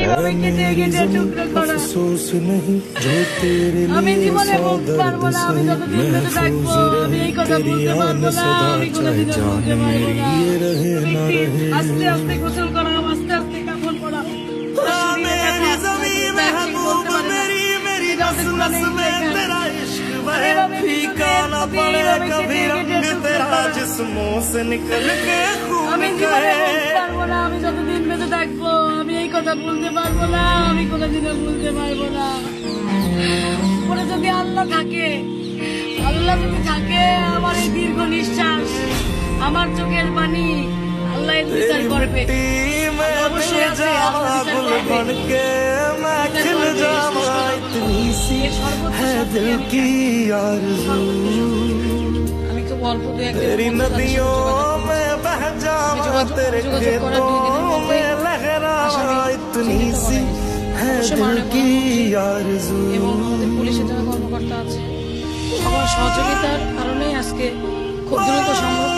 এইভাবে কেটে কেটে টুকরো করা আমি জীবনে বলতে পারবো না, আমি যতদিন বেঁচে থাকবো আমি এই কথা বলতে পারবো না, আমি কোনোদিনও বলতে পারবো না। আস্তে আস্তে গোসল করাও, আস্তে আস্তে কাফন পরাও, আমি জীবনে বলতে পারবো না, আমি যতদিন বেঁচে থাকবো আমি এই কথা বলতে পারবো না, আমি কোনোদিনও বলতে পারবো না। পরে যদি আল্লাহ থাকে, আল্লাহ যদি থাকে, আমার এই দীর্ঘ নিঃশ্বাস, আমার চোখের পানি আল্লাহ এর বিচার করবে, অবশ্যই আছে, আল্লাহ বিচার করবে। আমি খুব অল্প দু একদিন যোগাযোগ করার 2 দিনের মধ্যে এবং আমাদের পুলিশের যারা কর্মকর্তা আছে সবার সহযোগিতার কারণেই আজকে খুব দ্রুত সম্ভব।